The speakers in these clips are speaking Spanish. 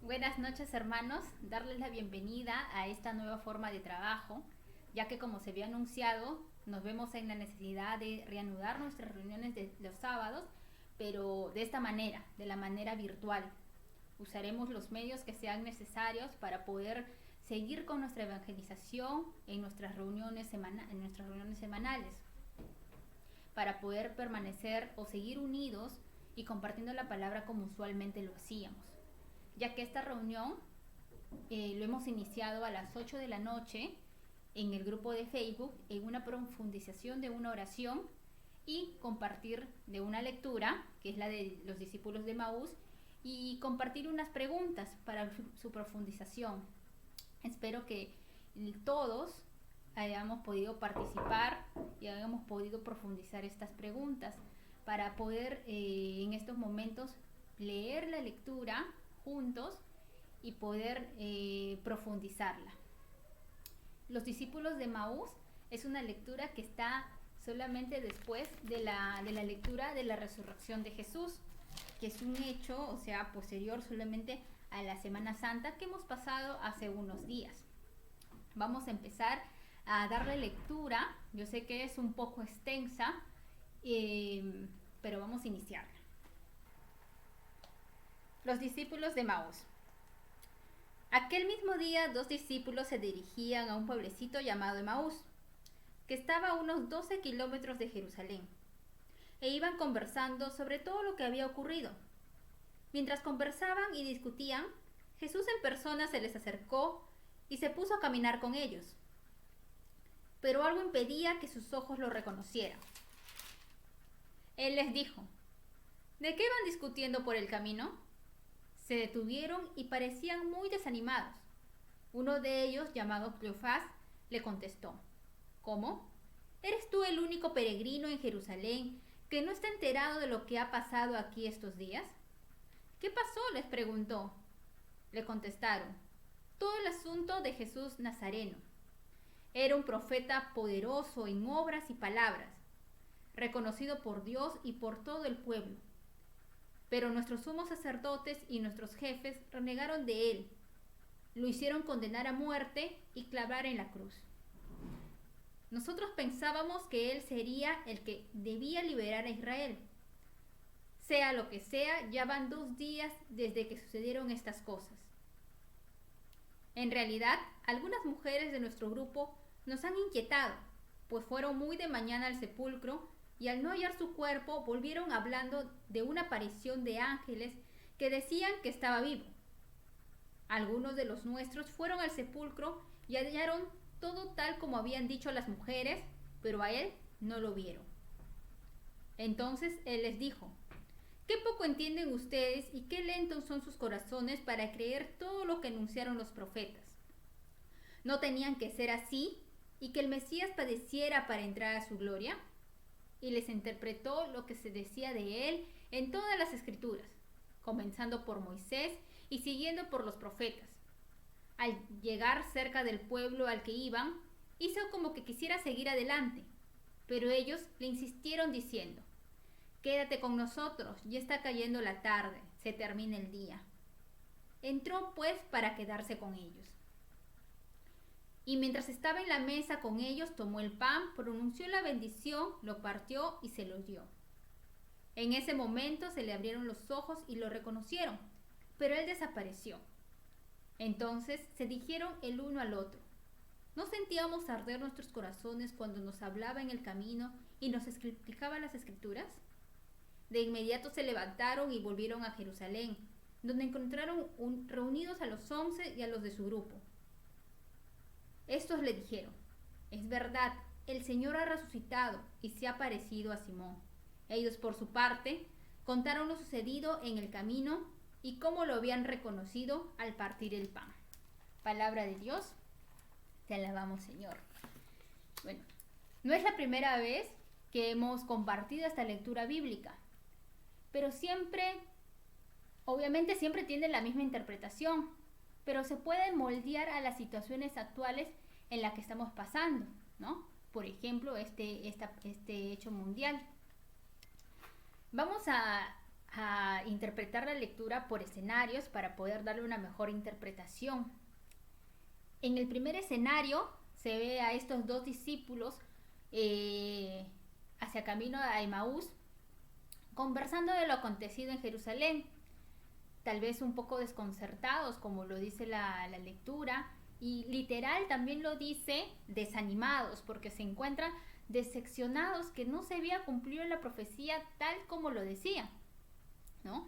Buenas noches, hermanos. Darles la bienvenida a esta nueva forma de trabajo, ya que como se había anunciado, nos vemos en la necesidad de reanudar nuestras reuniones de los sábados, pero de esta manera, de la manera virtual. Usaremos los medios que sean necesarios para poder seguir con nuestra evangelización en nuestras reuniones semanales, para poder permanecer o seguir unidos y compartiendo la palabra como usualmente lo hacíamos, ya que esta reunión lo hemos iniciado a las 8 de la noche en el grupo de Facebook, en una profundización de una oración y compartir de una lectura, que es la de los discípulos de Maús, y compartir unas preguntas para su profundización. Espero que todos hayamos podido participar y hayamos podido profundizar estas preguntas para poder en estos momentos leer la lectura juntos y poder profundizarla. Los discípulos de Maús es una lectura que está solamente después de la lectura de la resurrección de Jesús, que es un hecho, o sea, posterior solamente a la Semana Santa que hemos pasado hace unos días. Vamos a empezar a darle lectura. Yo sé que es un poco extensa, pero vamos a iniciar. Los discípulos de Maús. Aquel mismo día, 2 discípulos se dirigían a un pueblecito llamado Emaús, que estaba a unos 12 kilómetros de Jerusalén, e iban conversando sobre todo lo que había ocurrido. Mientras conversaban y discutían, Jesús en persona se les acercó y se puso a caminar con ellos. Pero algo impedía que sus ojos lo reconocieran. Él les dijo: ¿de qué van discutiendo por el camino? Se detuvieron y parecían muy desanimados. Uno de ellos, llamado Cleofás, le contestó: ¿cómo? ¿Eres tú el único peregrino en Jerusalén que no está enterado de lo que ha pasado aquí estos días? ¿Qué pasó?, les preguntó. Le contestaron: todo el asunto de Jesús Nazareno. Era un profeta poderoso en obras y palabras, reconocido por Dios y por todo el pueblo. Pero nuestros sumos sacerdotes y nuestros jefes renegaron de él, lo hicieron condenar a muerte y clavar en la cruz. Nosotros pensábamos que él sería el que debía liberar a Israel. Sea lo que sea, ya van 2 días desde que sucedieron estas cosas. En realidad, algunas mujeres de nuestro grupo nos han inquietado, pues fueron muy de mañana al sepulcro y al no hallar su cuerpo volvieron hablando de una aparición de ángeles que decían que estaba vivo. Algunos de los nuestros fueron al sepulcro y hallaron todo tal como habían dicho las mujeres, pero a él no lo vieron. Entonces él les dijo: qué poco entienden ustedes y qué lentos son sus corazones para creer todo lo que anunciaron los profetas. ¿No tenían que ser así y que el Mesías padeciera para entrar a su gloria? Y les interpretó lo que se decía de él en todas las escrituras, comenzando por Moisés y siguiendo por los profetas. Al llegar cerca del pueblo al que iban, hizo como que quisiera seguir adelante, pero ellos le insistieron diciendo: quédate con nosotros, ya está cayendo la tarde, se termina el día. Entró pues para quedarse con ellos. Y mientras estaba en la mesa con ellos, tomó el pan, pronunció la bendición, lo partió y se lo dio. En ese momento se le abrieron los ojos y lo reconocieron, pero él desapareció. Entonces se dijeron el uno al otro: ¿no sentíamos arder nuestros corazones cuando nos hablaba en el camino y nos explicaba las escrituras? De inmediato se levantaron y volvieron a Jerusalén, donde encontraron reunidos a los 11 y a los de su grupo. Estos le dijeron: es verdad, el Señor ha resucitado y se ha aparecido a Simón. Ellos, por su parte, contaron lo sucedido en el camino y cómo lo habían reconocido al partir el pan. Palabra de Dios, te alabamos, Señor. Bueno, no es la primera vez que hemos compartido esta lectura bíblica, pero obviamente siempre tiene la misma interpretación, pero se puede moldear a las situaciones actuales en las que estamos pasando, ¿no? Por ejemplo, este hecho mundial. Vamos a a interpretar la lectura por escenarios para poder darle una mejor interpretación. En el primer escenario se ve a estos dos discípulos hacia camino a Emaús, conversando de lo acontecido en Jerusalén, tal vez un poco desconcertados, como lo dice la lectura, y literal también lo dice desanimados, porque se encuentran decepcionados que no se había cumplido la profecía tal como lo decía, ¿no?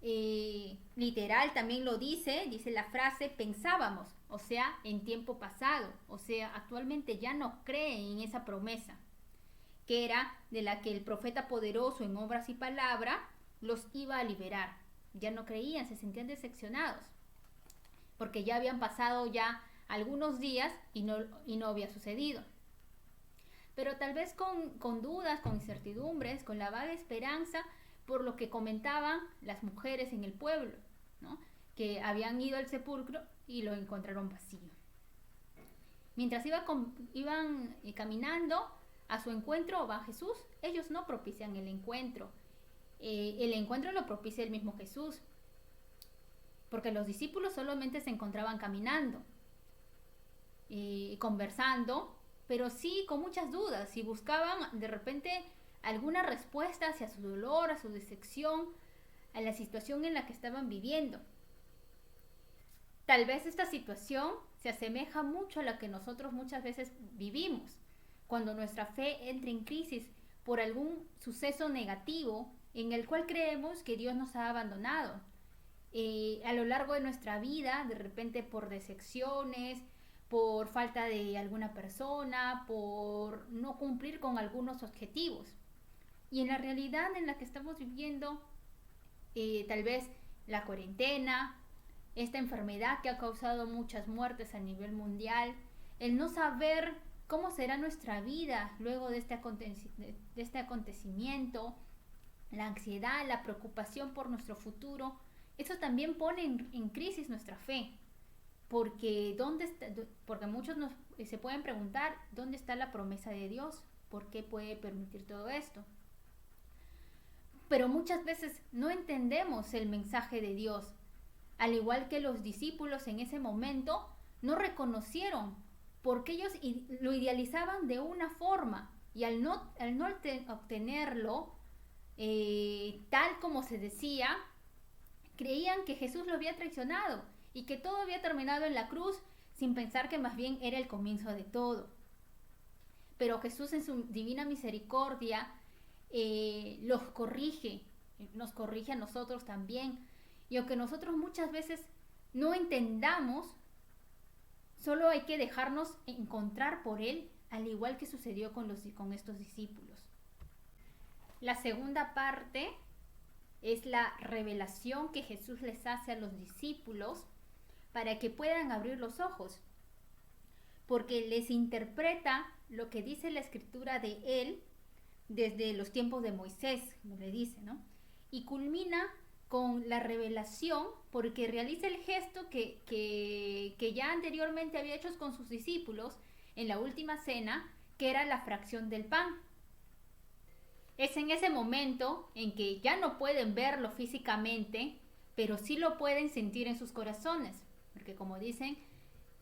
Literal también lo dice la frase pensábamos, o sea, en tiempo pasado, o sea, actualmente ya no creen en esa promesa, que era de la que el profeta poderoso en obras y palabra los iba a liberar. Ya no creían, se sentían decepcionados, porque ya habían pasado ya algunos días y no había sucedido. Pero tal vez con dudas, con incertidumbres, con la vaga esperanza por lo que comentaban las mujeres en el pueblo, ¿no? Que habían ido al sepulcro y lo encontraron vacío. Mientras iban caminando a su encuentro va Jesús, ellos no propician el encuentro. El encuentro lo propicia el mismo Jesús, porque los discípulos solamente se encontraban caminando, conversando, pero sí con muchas dudas y buscaban de repente alguna respuesta hacia su dolor, a su decepción, a la situación en la que estaban viviendo. Tal vez esta situación se asemeja mucho a la que nosotros muchas veces vivimos, cuando nuestra fe entra en crisis por algún suceso negativo en el cual creemos que Dios nos ha abandonado. A lo largo de nuestra vida, de repente por decepciones, por falta de alguna persona, por no cumplir con algunos objetivos. Y en la realidad en la que estamos viviendo, tal vez la cuarentena, esta enfermedad que ha causado muchas muertes a nivel mundial, el no saber cómo será nuestra vida luego de este acontecimiento, la ansiedad, la preocupación por nuestro futuro, eso también pone en crisis nuestra fe. Porque muchos se pueden preguntar, ¿dónde está la promesa de Dios? ¿Por qué puede permitir todo esto? Pero muchas veces no entendemos el mensaje de Dios. Al igual que los discípulos en ese momento, no reconocieron, porque ellos lo idealizaban de una forma, y al no obtenerlo tal como se decía, creían que Jesús lo había traicionado y que todo había terminado en la cruz, sin pensar que más bien era el comienzo de todo. Pero Jesús en su divina misericordia nos corrige a nosotros también. Y aunque nosotros muchas veces no entendamos, solo hay que dejarnos encontrar por Él, al igual que sucedió con estos discípulos. La segunda parte es la revelación que Jesús les hace a los discípulos para que puedan abrir los ojos, porque les interpreta lo que dice la escritura de Él desde los tiempos de Moisés, como le dice, ¿no? Y culmina con la revelación porque realiza el gesto que ya anteriormente había hecho con sus discípulos en la última cena, que era la fracción del pan. Es en ese momento en que ya no pueden verlo físicamente, pero sí lo pueden sentir en sus corazones, porque como dicen,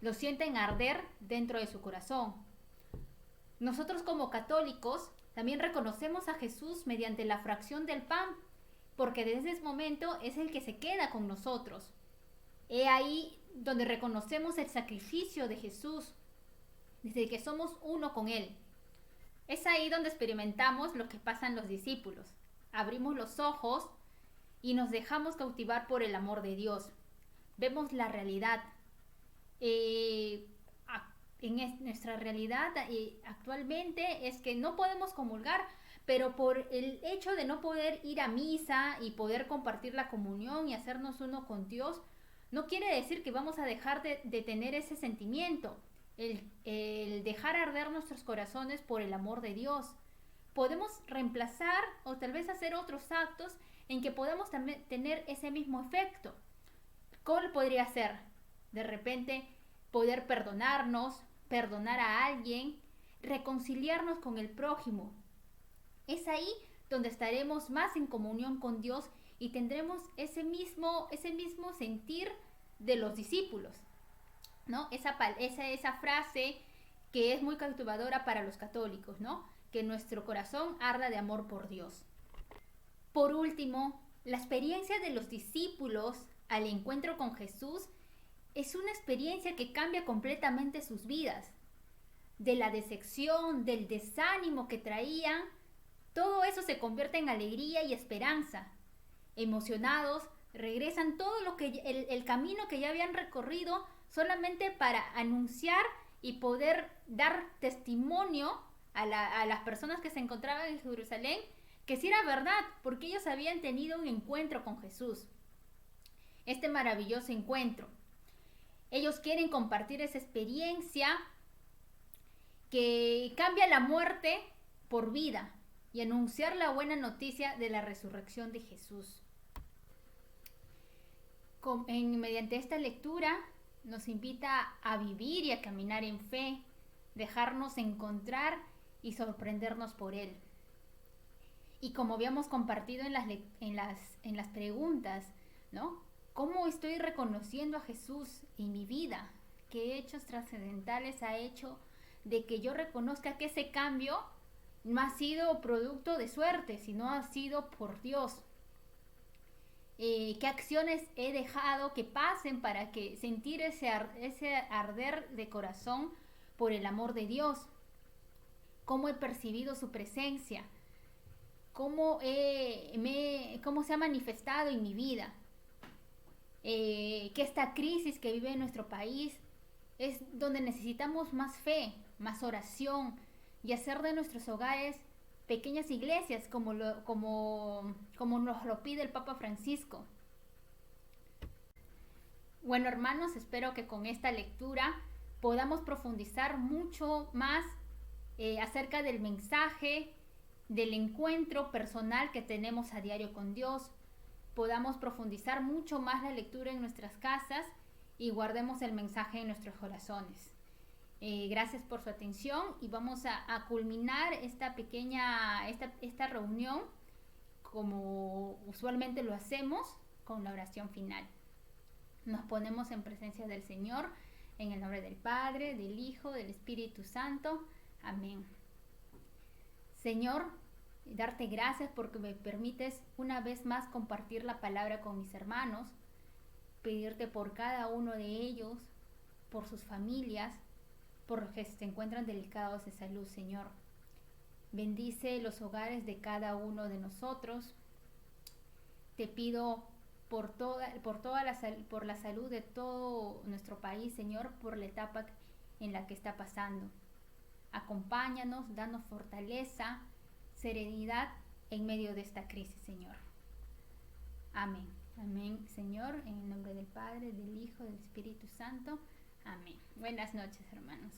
lo sienten arder dentro de su corazón. Nosotros como católicos también reconocemos a Jesús mediante la fracción del pan, porque desde ese momento es el que se queda con nosotros. Es ahí donde reconocemos el sacrificio de Jesús, desde que somos uno con Él. Es ahí donde experimentamos lo que pasan los discípulos. Abrimos los ojos y nos dejamos cautivar por el amor de Dios. Vemos la realidad. Nuestra realidad actualmente es que no podemos comulgar, pero por el hecho de no poder ir a misa y poder compartir la comunión y hacernos uno con Dios, no quiere decir que vamos a dejar de tener ese sentimiento, el dejar arder nuestros corazones por el amor de Dios. Podemos reemplazar o tal vez hacer otros actos en que podamos también tener ese mismo efecto. ¿Cuál podría ser? De repente poder perdonar a alguien, reconciliarnos con el prójimo. Es ahí donde estaremos más en comunión con Dios y tendremos ese mismo sentir de los discípulos, ¿no? Esa frase que es muy cautivadora para los católicos, ¿no? Que nuestro corazón arda de amor por Dios. Por último, la experiencia de los discípulos al encuentro con Jesús es una experiencia que cambia completamente sus vidas. De la decepción, del desánimo que traían, todo eso se convierte en alegría y esperanza. Emocionados, regresan todo el camino que ya habían recorrido solamente para anunciar y poder dar testimonio a las personas que se encontraban en Jerusalén que sí era verdad, porque ellos habían tenido un encuentro con Jesús. Este maravilloso encuentro. Ellos quieren compartir esa experiencia que cambia la muerte por vida y anunciar la buena noticia de la resurrección de Jesús. Mediante esta lectura nos invita a vivir y a caminar en fe, dejarnos encontrar y sorprendernos por Él. Y como habíamos compartido en las preguntas, ¿no? ¿Cómo estoy reconociendo a Jesús en mi vida? ¿Qué hechos trascendentales ha hecho de que yo reconozca que ese cambio no ha sido producto de suerte, sino ha sido por Dios? ¿Qué acciones he dejado que pasen para que sentir ese arder de corazón por el amor de Dios? ¿Cómo he percibido su presencia? ¿Cómo se ha manifestado en mi vida? Que esta crisis que vive nuestro país es donde necesitamos más fe, más oración y hacer de nuestros hogares pequeñas iglesias como nos lo pide el Papa Francisco. Bueno, hermanos, espero que con esta lectura podamos profundizar mucho más acerca del mensaje, del encuentro personal que tenemos a diario con Dios. Podamos profundizar mucho más la lectura en nuestras casas y guardemos el mensaje en nuestros corazones. Gracias por su atención y vamos a culminar esta reunión como usualmente lo hacemos con la oración final. Nos ponemos en presencia del Señor en el nombre del Padre, del Hijo, del Espíritu Santo. Amén. Señor, darte gracias porque me permites una vez más compartir la palabra con mis hermanos, pedirte por cada uno de ellos, por sus familias, por los que se encuentran delicados de salud, Señor. Bendice los hogares de cada uno de nosotros. Te pido por la salud de todo nuestro país, Señor, por la etapa en la que está pasando. Acompáñanos, danos fortaleza, serenidad en medio de esta crisis, Señor. Amén. Amén, Señor, en el nombre del Padre, del Hijo, del Espíritu Santo. Amén. Buenas noches, hermanos.